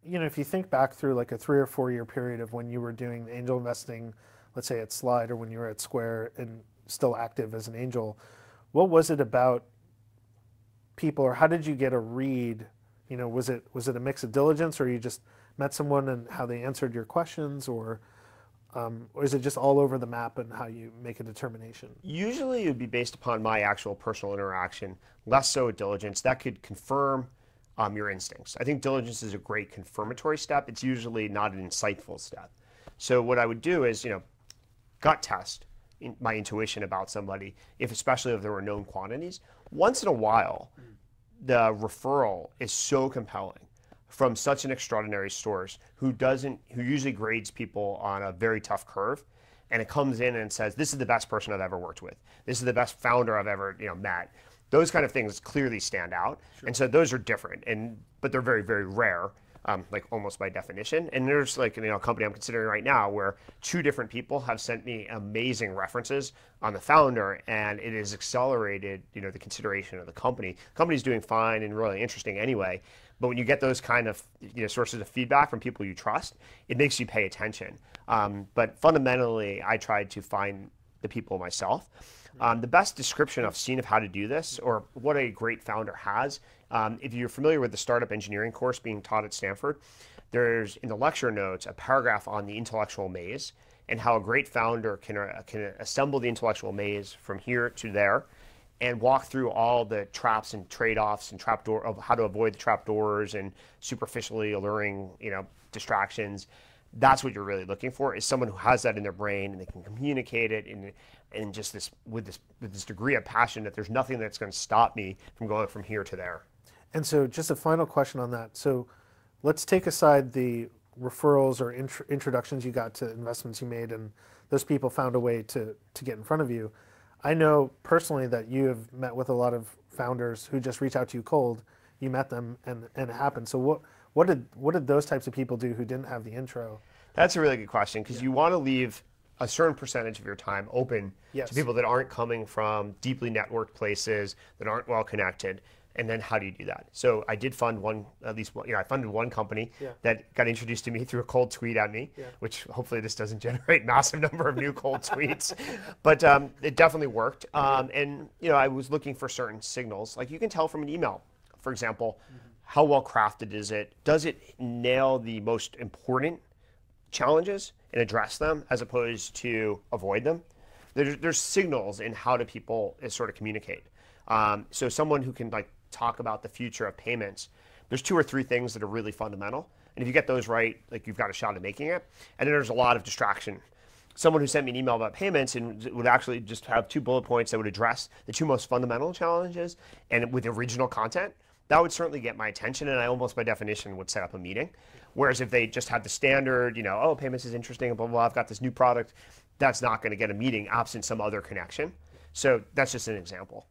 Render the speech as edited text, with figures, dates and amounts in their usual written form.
if you think back through like a 3 or 4 year period of when you were doing angel investing, let's say at Slide or when you were at Square and still active as an angel, what was it about people, or how did you get a read? Was it a mix of diligence, or you just met someone and how they answered your questions, or is it just all over the map and how you make a determination? Usually it would be based upon my actual personal interaction, less so with diligence. That could confirm your instincts. I think diligence is a great confirmatory step. It's usually not an insightful step. So what I would do is, gut test my intuition about somebody, especially if there were known quantities. Once in a while, the referral is so compelling from such an extraordinary source who usually grades people on a very tough curve, and it comes in and says, this is the best person I've ever worked with. This is the best founder I've ever met. Those kind of things clearly stand out. Sure. And so those are different, but they're very, very rare, like almost by definition. And there's like a company I'm considering right now where 2 different people have sent me amazing references on the founder, and it has accelerated the consideration of the company. The company's doing fine and really interesting anyway. But when you get those kind of sources of feedback from people you trust, it makes you pay attention. But fundamentally, I tried to find the people myself. The best description I've seen of how to do this, or what a great founder has, if you're familiar with the startup engineering course being taught at Stanford, there's in the lecture notes a paragraph on the intellectual maze and how a great founder can assemble the intellectual maze from here to there and walk through all the traps and trade-offs and trapdoor of how to avoid the trapdoors and superficially alluring distractions. That's what you're really looking for, is someone who has that in their brain and they can communicate it and just with this degree of passion that there's nothing that's going to stop me from going from here to there. And so just a final question on that. So let's take aside the referrals or introductions you got to investments you made and those people found a way to get in front of you. I know personally that you have met with a lot of founders who just reach out to you cold. You met them and it happened. So what did those types of people do who didn't have the intro? That's a really good question, because you want to leave a certain percentage of your time open to people that aren't coming from deeply networked places, that aren't well connected. And then how do you do that? So I did fund I funded one company that got introduced to me through a cold tweet at me, which hopefully this doesn't generate massive number of new cold tweets, but it definitely worked. And I was looking for certain signals, like you can tell from an email, for example, how well crafted is it? Does it nail the most important challenges and address them as opposed to avoid them? There's signals in how do people sort of communicate. So someone who can talk about the future of payments, there's 2 or 3 things that are really fundamental. And if you get those right, you've got a shot at making it. And then there's a lot of distraction. Someone who sent me an email about payments and would actually just have 2 bullet points that would address the 2 most fundamental challenges and with original content, that would certainly get my attention, and I almost by definition would set up a meeting. Whereas if they just had the standard, oh, payments is interesting, blah, blah, blah, I've got this new product, that's not going to get a meeting absent some other connection. So that's just an example.